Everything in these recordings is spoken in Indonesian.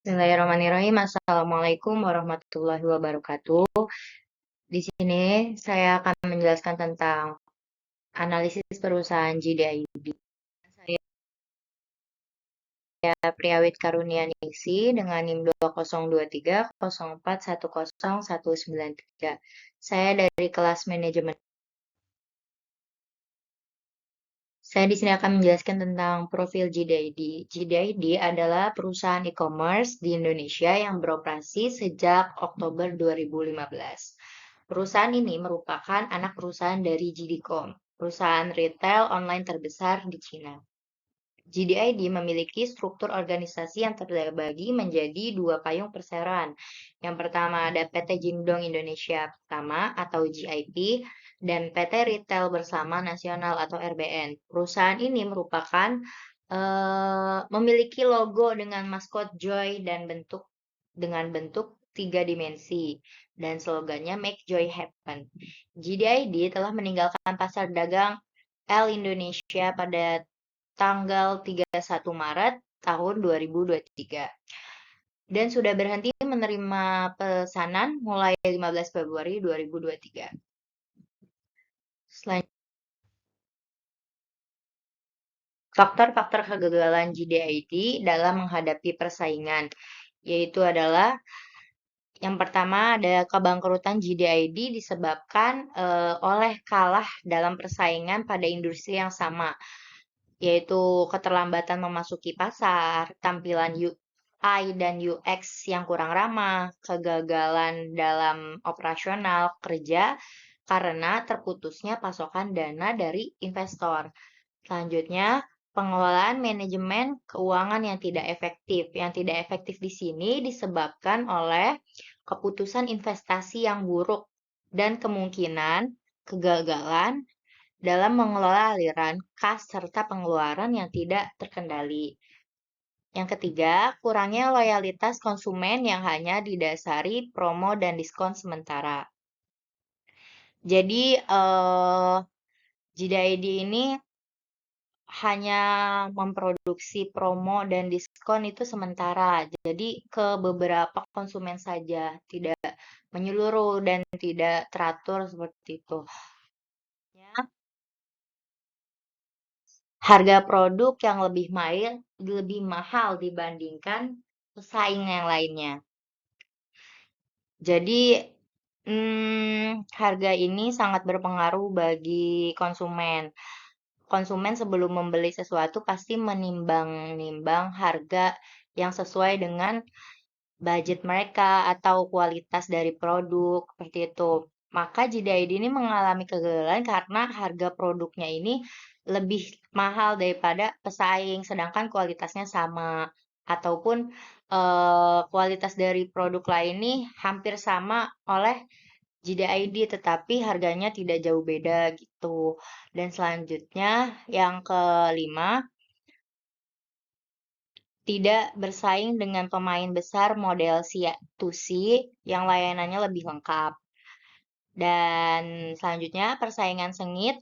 Bismillahirrahmanirrahim. Assalamualaikum warahmatullahi wabarakatuh. Di sini saya akan menjelaskan tentang analisis perusahaan GDID. Saya Priawit Karunia Ningsi dengan NIM 202304101193. Saya dari kelas manajemen. Saya di sini akan menjelaskan tentang profil GDID. GDID adalah perusahaan e-commerce di Indonesia yang beroperasi sejak Oktober 2015. Perusahaan ini merupakan anak perusahaan dari JD.com, perusahaan retail online terbesar di Cina. GDID memiliki struktur organisasi yang terbagi menjadi dua payung perseroan. Yang pertama ada PT Jingdong Indonesia Pertama atau GIP dan PT Retail Bersama Nasional atau RBN. Perusahaan ini merupakan memiliki logo dengan maskot Joy dan bentuk tiga dimensi dan slogannya Make Joy Happen. GDID telah meninggalkan pasar dagang L Indonesia pada tanggal 31 Maret tahun 2023 dan sudah berhenti menerima pesanan mulai 15 Februari 2023. Selanjutnya, faktor-faktor kegagalan GDID dalam menghadapi persaingan yaitu adalah yang pertama ada kebangkrutan GDID disebabkan oleh kalah dalam persaingan pada industri yang sama, yaitu keterlambatan memasuki pasar, tampilan UI dan UX yang kurang ramah, kegagalan dalam operasional kerja karena terputusnya pasokan dana dari investor. Selanjutnya, pengelolaan manajemen keuangan yang tidak efektif. Yang tidak efektif di sini disebabkan oleh keputusan investasi yang buruk dan kemungkinan kegagalan dalam mengelola aliran kas serta pengeluaran yang tidak terkendali. Yang ketiga, kurangnya loyalitas konsumen yang hanya didasari promo dan diskon sementara. Jadi, GDID ini hanya memproduksi promo dan diskon itu sementara. Jadi ke beberapa konsumen saja, tidak menyeluruh dan tidak teratur seperti itu. Ya, harga produk yang lebih mahal dibandingkan pesaing yang lainnya. Jadi harga ini sangat berpengaruh bagi konsumen. Konsumen sebelum membeli sesuatu pasti menimbang-nimbang harga yang sesuai dengan budget mereka atau kualitas dari produk seperti itu. Maka JDID ini mengalami kegagalan karena harga produknya ini lebih mahal daripada pesaing, sedangkan kualitasnya sama. Ataupun kualitas dari produk lain ini hampir sama oleh JDID, tetapi harganya tidak jauh beda gitu. Dan selanjutnya yang kelima, tidak bersaing dengan pemain besar model C2C yang layanannya lebih lengkap. Dan selanjutnya persaingan sengit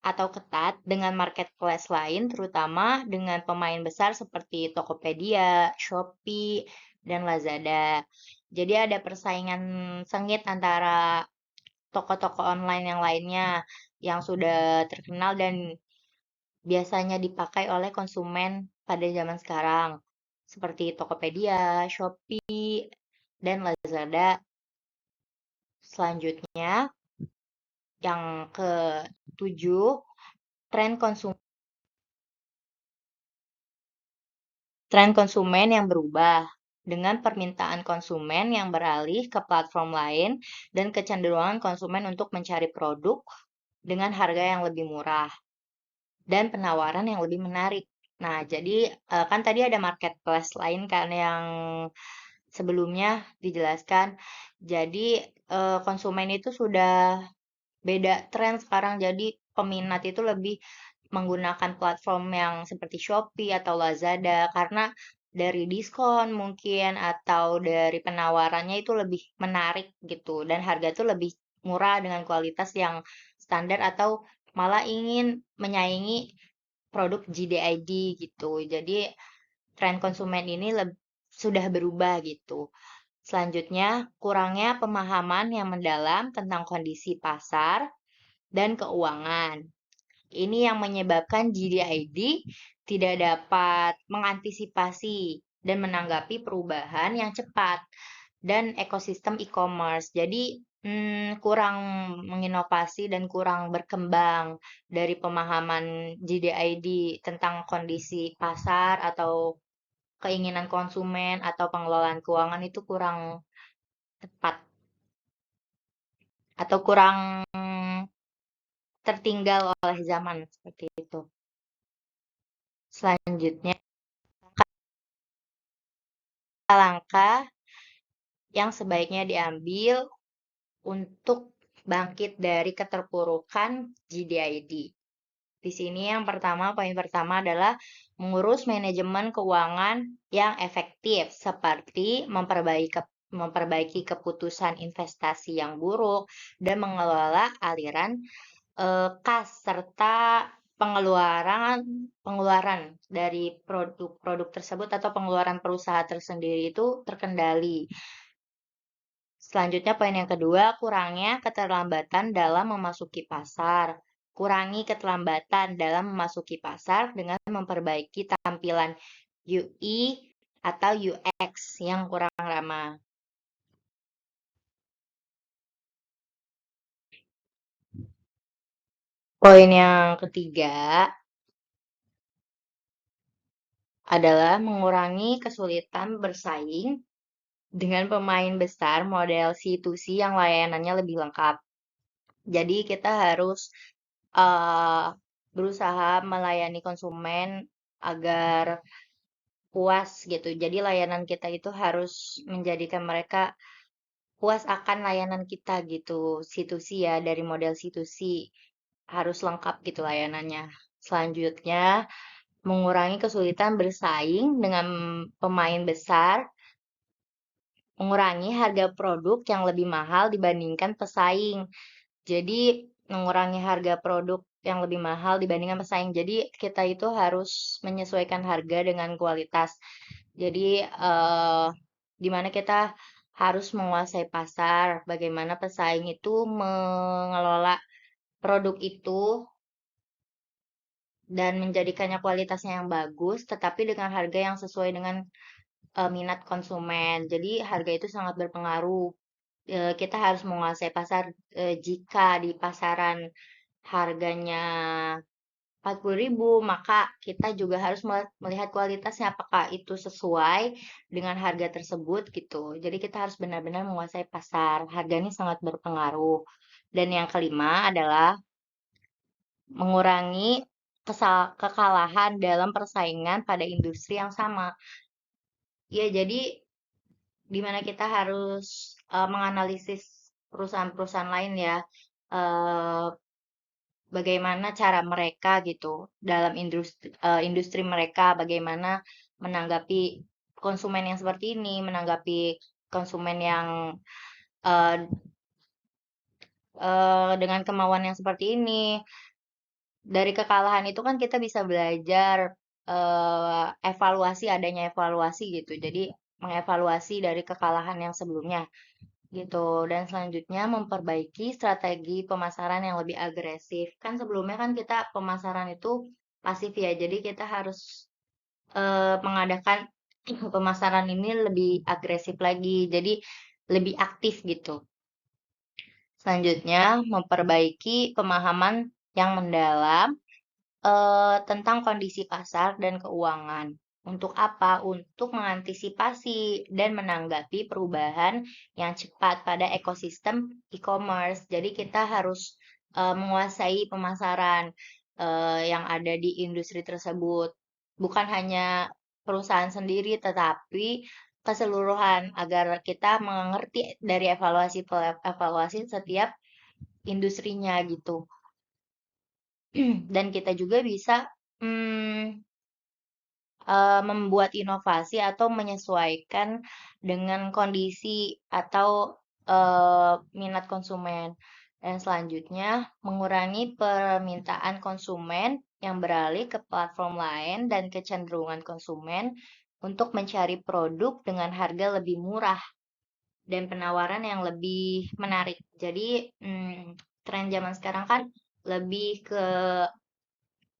atau ketat dengan marketplace lain, terutama dengan pemain besar seperti Tokopedia, Shopee, dan Lazada. Jadi ada persaingan sengit antara toko-toko online yang lainnya yang sudah terkenal dan biasanya dipakai oleh konsumen pada zaman sekarang, seperti Tokopedia, Shopee, dan Lazada. Selanjutnya, yang ketujuh, tren konsumen. Tren konsumen yang berubah dengan permintaan konsumen yang beralih ke platform lain dan kecenderungan konsumen untuk mencari produk dengan harga yang lebih murah dan penawaran yang lebih menarik. Nah, jadi kan tadi ada marketplace lain kan yang sebelumnya dijelaskan. Jadi konsumen itu sudah beda tren sekarang. Jadi peminat itu lebih menggunakan platform yang seperti Shopee atau Lazada karena dari diskon mungkin atau dari penawarannya itu lebih menarik gitu dan harga itu lebih murah dengan kualitas yang standar atau malah ingin menyaingi produk GDID gitu. Jadi tren konsumen ini sudah berubah gitu. Selanjutnya, kurangnya pemahaman yang mendalam tentang kondisi pasar dan keuangan. Ini yang menyebabkan GDID tidak dapat mengantisipasi dan menanggapi perubahan yang cepat dan ekosistem e-commerce. Jadi, kurang menginovasi dan kurang berkembang dari pemahaman GDID tentang kondisi pasar atau keinginan konsumen atau pengelolaan keuangan itu kurang tepat atau kurang tertinggal oleh zaman seperti itu. Selanjutnya, langkah yang sebaiknya diambil untuk bangkit dari keterpurukan GDID. Di sini yang pertama, poin pertama adalah mengurus manajemen keuangan yang efektif, seperti memperbaiki keputusan investasi yang buruk dan mengelola aliran kas serta pengeluaran pengeluaran dari produk-produk tersebut atau pengeluaran perusahaan tersendiri itu terkendali. Selanjutnya poin yang kedua, kurangnya keterlambatan dalam memasuki pasar. Kurangi keterlambatan dalam memasuki pasar dengan memperbaiki tampilan UI atau UX yang kurang ramah. Poin yang ketiga adalah mengurangi kesulitan bersaing dengan pemain besar model C2C yang layanannya lebih lengkap. Jadi kita harus berusaha melayani konsumen agar puas gitu. Jadi layanan kita itu harus menjadikan mereka puas akan layanan kita gitu. C2C ya, dari model C2C harus lengkap gitu layanannya. Selanjutnya, mengurangi kesulitan bersaing dengan pemain besar, mengurangi harga produk yang lebih mahal dibandingkan pesaing. Jadi mengurangi harga produk yang lebih mahal dibandingkan pesaing. Jadi kita itu harus menyesuaikan harga dengan kualitas. Jadi di mana kita harus menguasai pasar, bagaimana pesaing itu mengelola produk itu dan menjadikannya kualitasnya yang bagus, tetapi dengan harga yang sesuai dengan minat konsumen. Jadi harga itu sangat berpengaruh. Kita harus menguasai pasar. Jika di pasaran harganya 40.000, maka kita juga harus melihat kualitasnya apakah itu sesuai dengan harga tersebut gitu. Jadi kita harus benar-benar menguasai pasar. Harga ini sangat berpengaruh. Dan yang kelima adalah mengurangi kekalahan dalam persaingan pada industri yang sama. Ya, jadi di mana kita harus menganalisis perusahaan-perusahaan lain ya. eh, Bagaimana cara mereka gitu dalam industri mereka, bagaimana menanggapi konsumen yang seperti ini, menanggapi konsumen yang eh, dengan kemauan yang seperti ini. Dari kekalahan itu kan kita bisa belajar evaluasi, adanya evaluasi gitu. Jadi mengevaluasi dari kekalahan yang sebelumnya gitu. Dan selanjutnya memperbaiki strategi pemasaran yang lebih agresif. Kan sebelumnya kan kita pemasaran itu pasif ya, jadi kita harus mengadakan pemasaran ini lebih agresif lagi, jadi lebih aktif gitu. Selanjutnya, memperbaiki pemahaman yang mendalam tentang kondisi pasar dan keuangan. Untuk apa? Untuk mengantisipasi dan menanggapi perubahan yang cepat pada ekosistem e-commerce. Jadi kita harus menguasai pemasaran yang ada di industri tersebut. Bukan hanya perusahaan sendiri, tetapi keseluruhan agar kita mengerti dari evaluasi setiap industrinya gitu. Dan kita juga bisa mm, membuat inovasi atau menyesuaikan dengan kondisi atau minat konsumen. Dan selanjutnya, mengurangi permintaan konsumen yang beralih ke platform lain dan kecenderungan konsumen untuk mencari produk dengan harga lebih murah dan penawaran yang lebih menarik. Jadi, tren zaman sekarang kan lebih ke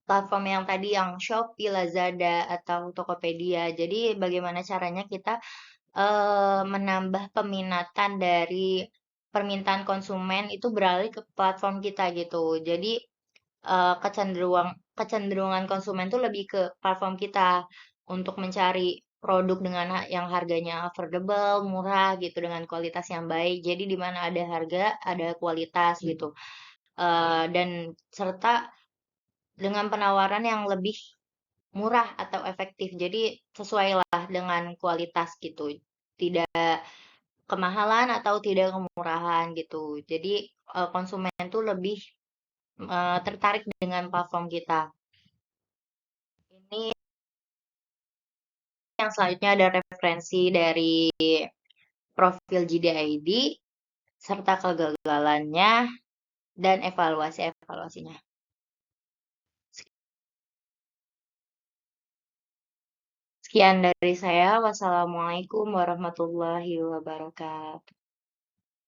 platform yang tadi yang Shopee, Lazada, atau Tokopedia. Jadi bagaimana caranya kita menambah peminatan dari permintaan konsumen itu beralih ke platform kita gitu. Jadi kecenderungan konsumen tuh lebih ke platform kita untuk mencari produk dengan yang harganya affordable, murah gitu dengan kualitas yang baik. Jadi di mana ada harga, ada kualitas gitu. Dan serta dengan penawaran yang lebih murah atau efektif. Jadi sesuailah dengan kualitas gitu. Tidak kemahalan atau tidak kemurahan gitu. Jadi konsumen tuh lebih tertarik dengan platform kita. Ini yang selanjutnya ada referensi dari profil GDID serta kegagalannya dan evaluasinya. Sekian dari saya. Wassalamualaikum warahmatullahi wabarakatuh.